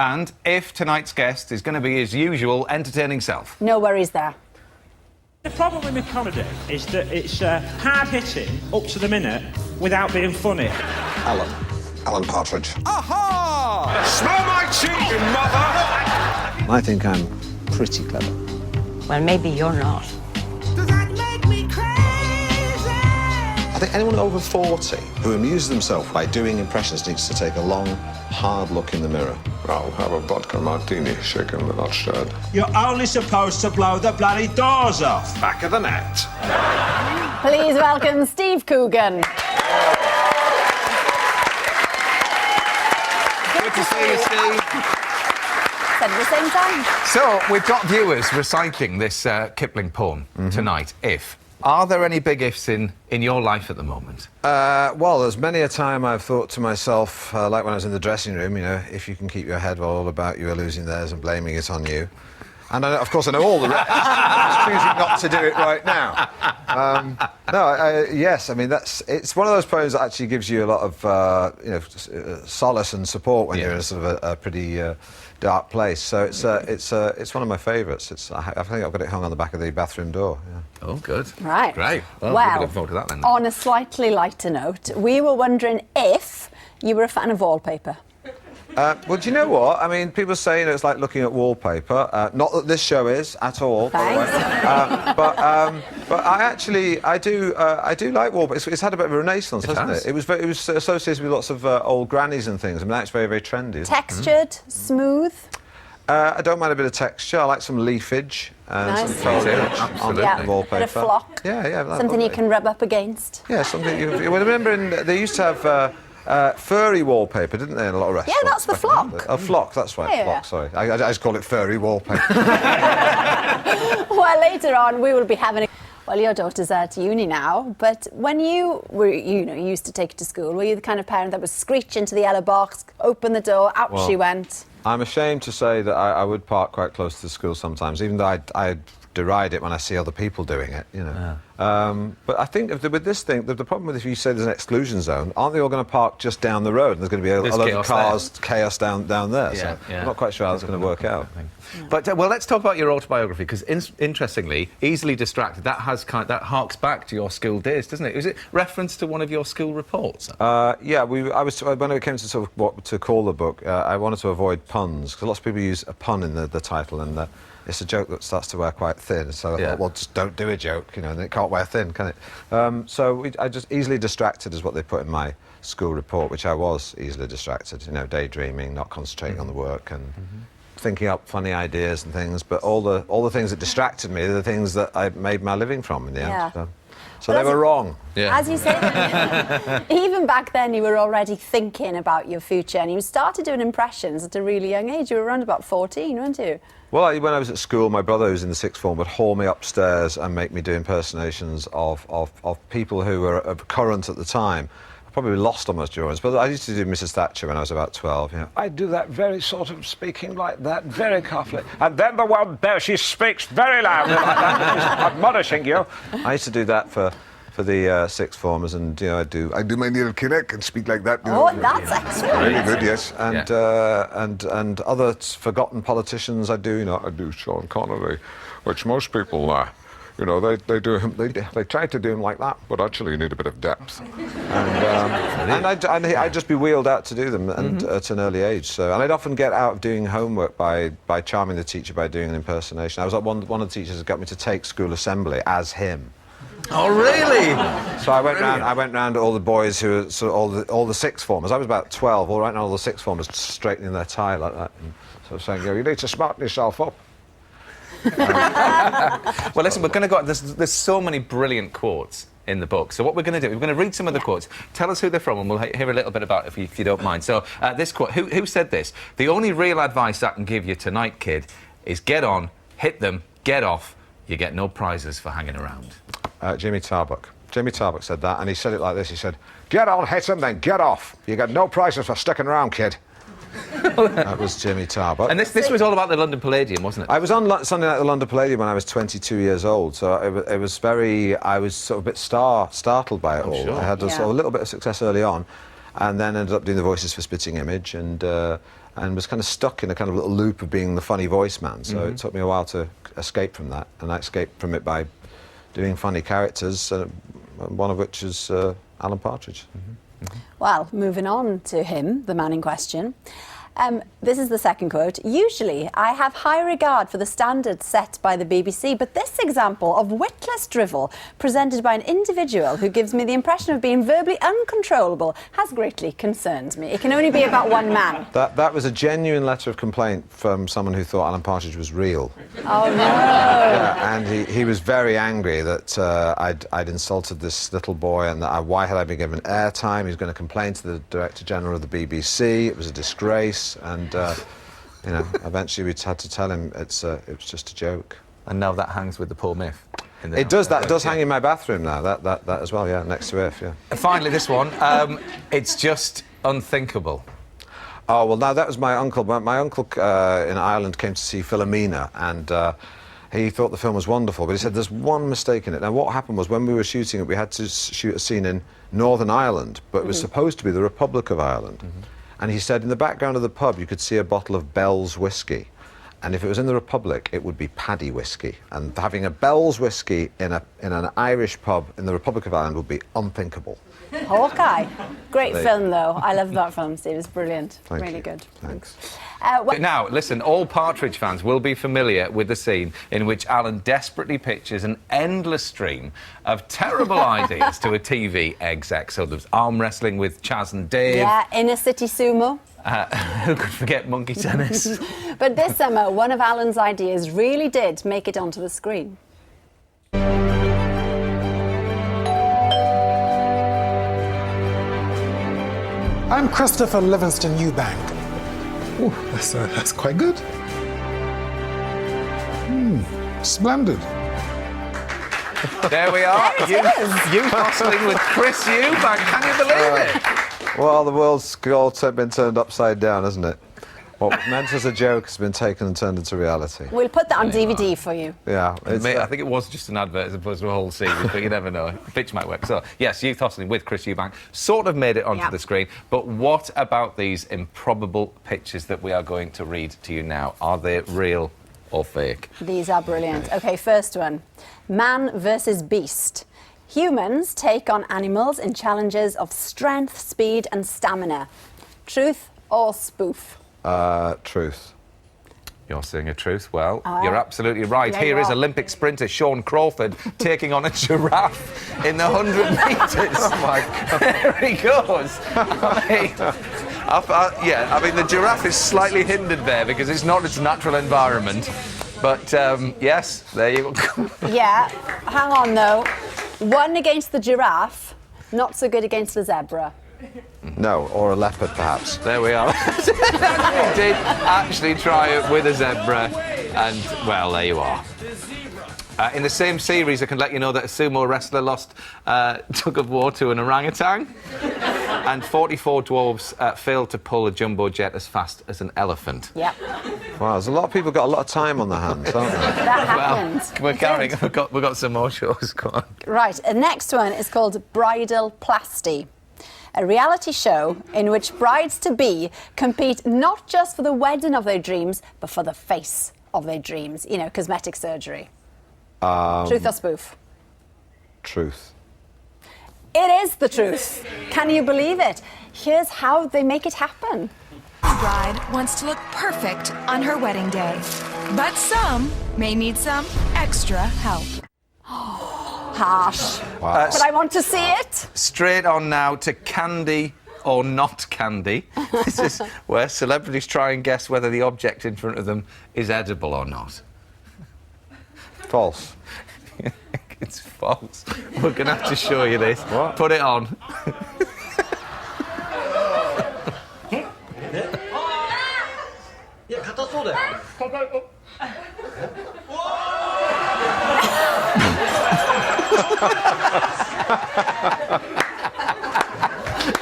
and if tonight's guest is going to be his usual entertaining self. No worries there. The problem with my comedy is that it's hard-hitting up to the minute without being funny. Alan Partridge. Aha! Smell my cheek, you mother! I think I'm pretty clever. Well, maybe you're not. Does that make me crazy? I think anyone over 40 who amuses themselves by doing impressions needs to take a long, hard look in the mirror. I'll have a vodka martini, shaken but not stirred. You're only supposed to blow the bloody doors off. Back of the net. Please welcome Steve Coogan. Good to see you, Steve. Said at the same time. So, we've got viewers reciting this Kipling poem tonight, If. Are there any big ifs in your life at the moment? Well, there's many a time I've thought to myself, like when I was in the dressing room, you know, if you can keep your head while all about you are losing theirs and blaming it on you. And of course, I know all the rest. I'm just choosing not to do it right now. Yes, I mean, it's one of those poems that actually gives you a lot of, solace and support when you're in a sort of a pretty dark place. So it's one of my favourites. I think I've got it hung on the back of the bathroom door. Yeah. Oh, good. Right. Great. Well, Well, we'll look forward to that then. On a slightly lighter note, we were wondering if you were a fan of wallpaper. Well, do you know what? I mean, people say it's like looking at wallpaper. Not that this show is at all. Thanks. But I do like wallpaper. It's had a bit of a renaissance, hasn't it? It was associated with lots of old grannies and things. I mean, now it's very, very trendy. Textured, smooth. I don't mind a bit of texture. I like some leafage and Nice. some foliage on the wallpaper. Bit of flock. Yeah. Something you can rub up against. Yeah, something you. Well, remember they used to have. Furry wallpaper, didn't they, in a lot of restaurants? Yeah, that's the flock. Oh, flock, that's right, Yeah. flock, sorry. I just call it furry wallpaper. Well, later on, we will be having Well, your daughter's at uni now, but when you were, you used to take her to school, were you the kind of parent that would screech into the yellow box, open the door, out she went? I'm ashamed to say that I would park quite close to the school sometimes, even though I deride it when I see other people doing it, Yeah. But I think with this thing, the problem with if you say there's an exclusion zone, aren't they all going to park just down the road and there's going to be a lot of cars, chaos down there? Yeah, so I'm not quite sure how that's going to work out. But well, let's talk about your autobiography because, interestingly, Easily Distracted, that harks back to your school days, doesn't it? Is it reference to one of your school reports? Yeah, when it came to sort of what to call the book, I wanted to avoid puns because lots of people use a pun in the title, and it's a joke that starts to wear quite thin. So I thought, well, just don't do a joke, and it can't wear thin, can it? I just Easily Distracted is what they put in my school report, which I was easily distracted, daydreaming, not concentrating on the work, and thinking up funny ideas and things. But all the things that distracted me are the things that I made my living from in the end. So they were wrong. Yeah. As you say, even back then you were already thinking about your future, and you started doing impressions at a really young age. You were around about 14, weren't you? Well, when I was at school, my brother, who was in the sixth form, would haul me upstairs and make me do impersonations of people who were current at the time. I probably lost all my endurance, but I used to do Mrs. Thatcher when I was about 12. I do that very sort of speaking like that, very carefully. And then the one there, she speaks very loudly like that, she's admonishing you. I used to do that for the sixth formers, and I do my Neil Kinnock and speak like that. Oh, that's excellent. Really good, yes. And other forgotten politicians, I do Sean Connery, which most people, they try to do him like that, but actually you need a bit of depth. And I'd just be wheeled out to do them, and at an early age. And I'd often get out of doing homework by charming the teacher by doing an impersonation. I was like one of the teachers who got me to take school assembly as him. Oh, really? So I went round to all the boys who were sort of all the sixth formers. I was about 12, all right, and all the sixth formers straightening their tie like that, and sort of saying, you need to smarten yourself up. Well, listen, we're going to go. There's so many brilliant quotes in the book. So what we're going to do, we're going to read some of the quotes, tell us who they're from, and we'll hear a little bit about it if you don't mind. So this quote, who said this? The only real advice I can give you tonight, kid, is get on, hit them, get off. You get no prizes for hanging around. Jimmy Tarbuck. Jimmy Tarbuck said that, and he said it like this. He said, get on, hit them, then get off. You get no prizes for sticking around, kid. That was Jimmy Tarbuck. And this was all about the London Palladium, wasn't it? I was on something like the London Palladium when I was 22 years old, so I was sort of a bit startled by it all. Sure. I had a little bit of success early on, and then ended up doing the voices for Spitting Image, and and was kind of stuck in a kind of little loop of being the funny voice man. So it took me a while to escape from that, and I escaped from it by doing funny characters, one of which is Alan Partridge. Well, moving on to him, the man in question. This is the second quote. Usually, I have high regard for the standards set by the BBC, but this example of witless drivel presented by an individual who gives me the impression of being verbally uncontrollable has greatly concerned me. It can only be about one man. That was a genuine letter of complaint from someone who thought Alan Partridge was real. Oh, no. Yeah, and he was very angry that I'd insulted this little boy, and that why had I been given airtime. He was going to complain to the Director General of the BBC. It was a disgrace. And, you know, eventually we had to tell him it was just a joke. And now that hangs with the Paul Myth. It does. That does hang in my bathroom now. That as well. Yeah, next to If. Yeah. And finally, this one. It's just unthinkable. Oh well, now that was my uncle. My uncle in Ireland came to see Philomena, and he thought the film was wonderful. But he said there's one mistake in it. Now what happened was when we were shooting it, we had to shoot a scene in Northern Ireland, but it was supposed to be the Republic of Ireland. And he said in the background of the pub you could see a bottle of Bell's whiskey, and if it was in the Republic it would be Paddy whiskey, and having a Bell's whiskey in an Irish pub in the Republic of Ireland would be unthinkable. Hawkeye. Great film, though. I love that film, Steve. It's brilliant. Thank really you. good. Thanks. Now, listen, all Partridge fans will be familiar with the scene in which Alan desperately pitches an endless stream of terrible ideas to a TV exec. So there's arm wrestling with Chaz and Dave. Yeah, Inner City Sumo. Who could forget monkey tennis? But this summer, one of Alan's ideas really did make it onto the screen. I'm Christopher Livingston Eubank. Oh, that's quite good. Splendid. There we are. There it is. You hustling with Chris Eubank. Can you believe it? Well, the world's all been turned upside down, hasn't it? What was meant as a joke has been taken and turned into reality. We'll put that on DVD for you. Yeah. Mate, I think it was just an advert as opposed to a whole series, but you never know. Pitch might work. So, yes, Youth Hustling with Chris Eubank sort of made it onto the screen. But what about these improbable pictures that we are going to read to you now? Are they real or fake? These are brilliant. OK, first one. Man versus beast. Humans take on animals in challenges of strength, speed and stamina. Truth or spoof? Truth. You're saying a truth. Well, you're absolutely right. Yeah, Here is you are. Olympic sprinter Sean Crawford taking on a giraffe in the 100 metres. Oh, my God. There he goes. I mean, the giraffe is slightly hindered there because it's not its natural environment. But, yes, there you go. Yeah, hang on, though. One against the giraffe, not so good against the zebra. No, or a leopard, perhaps. There we are. We did actually try it with a zebra, and, well, there you are. In the same series, I can let you know that a sumo wrestler lost tug of war to an orangutan, and 44 dwarves failed to pull a jumbo jet as fast as an elephant. Yep. Wow, there's a lot of people got a lot of time on their hands, aren't they? That happened. We're carrying. We've got some more shows. Go on. Right, the next one is called Bridal Plasty. A reality show in which brides-to-be compete not just for the wedding of their dreams, but for the face of their dreams. You know, cosmetic surgery. Truth or spoof? Truth. It is the truth. Can you believe it? Here's how they make it happen. The bride wants to look perfect on her wedding day, but some may need some extra help. Harsh. Wow. But I want to see it. Straight on now to Candy or Not Candy. This is where celebrities try and guess whether the object in front of them is edible or not. False. It's false. We're going to have to show you this. What? Put it on.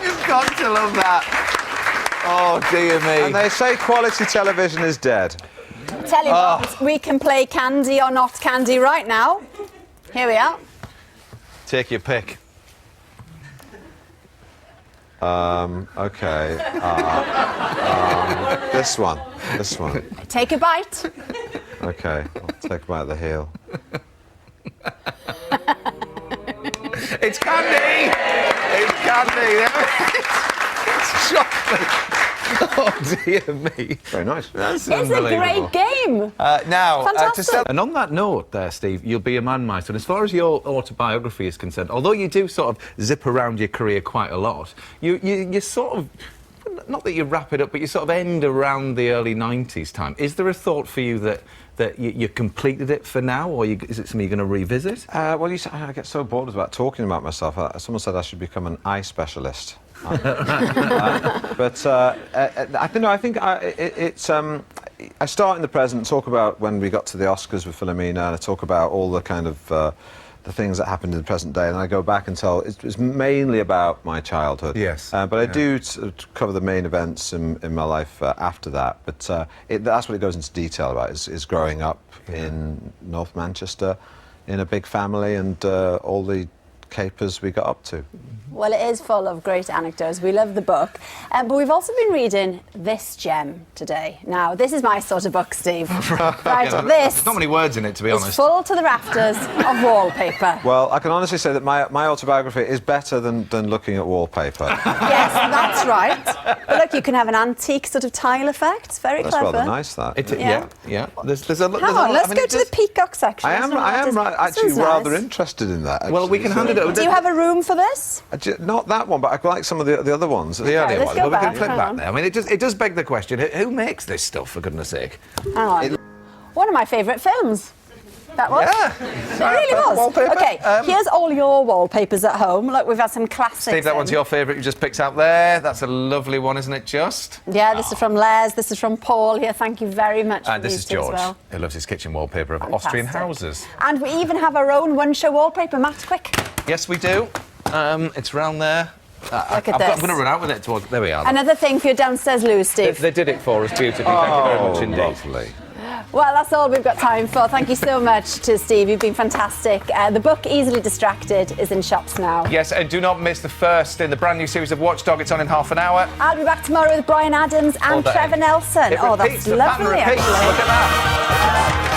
You've got to love that. Oh, dear me. And they say quality television is dead. Tell you what, we can play Candy or Not Candy right now. Here we are. Take your pick. Okay. This one. Take a bite. Okay, I'll take a bite of the heel. It's candy! It's candy! It's chocolate! Oh, dear me. Very nice. That's It's a unbelievable. great game. Fantastic. And on that note there, Steve, you'll be a man, Mice. And as far as your autobiography is concerned, although you do sort of zip around your career quite a lot, you sort of, not that you wrap it up, but you sort of end around the early 90s time. Is there a thought for you that you completed it for now, or is it something you're going to revisit? Well, I get so bored about talking about myself. Someone said I should become an eye specialist. But I think I start in the present, talk about when we got to the Oscars with Philomena, and I talk about all the kind of the things that happened in the present day, and I go back and tell it's mainly about my childhood. Yes. But I do cover the main events in my life after that. But that's what it goes into detail about, is growing up in North Manchester in a big family and all the capers we got up to. Well, it is full of great anecdotes. We love the book. But we've also been reading this gem today. Now, this is my sort of book, Steve. Right, this There's not many words in it, to be is honest. full to the rafters of wallpaper. Well, I can honestly say that my autobiography is better than looking at wallpaper. Yes, that's right. But look, you can have an antique sort of tile effect. It's very That's clever. rather nice, that. Yeah. There's a lot. Hang on, let's go to the peacock section. I am actually rather interested in that. Well, we can hand it over. Do you have a room for this? Not that one, but I like some of the other ones. The earlier let's one. go Well, we can back, flip hang back on. there. I mean, it does beg the question: who makes this stuff, for goodness' sake? Hang on. One of my favourite films. That was. Yeah. It really was. Wallpaper. Okay, here's all your wallpapers at home. Look, we've had some classics. Steve, that in. one's your favourite you just picked out there. That's a lovely one, isn't it, just? Yeah, this is from Les, this is from Paul here. Thank you very much for And this these is two as George, well. who loves his kitchen wallpaper of Austrian houses. And we even have our own one-show wallpaper. Matt, quick. Yes, we do. It's round there. Look at I'm this. going to run out with it towards... There we are. Another thing for your downstairs loo, Steve. They did it for us beautifully. Thank you very much indeed. Lovely. Well, that's all we've got time for. Thank you so much to Steve. You've been fantastic. The book, Easily Distracted, is in shops now. Yes, and do not miss the first in the brand new series of Watchdog. It's on in half an hour. I'll be back tomorrow with Brian Adams and All day. Trevor Nelson. It Oh, repeats. that's The pattern lovely, repeats. actually. Look at that.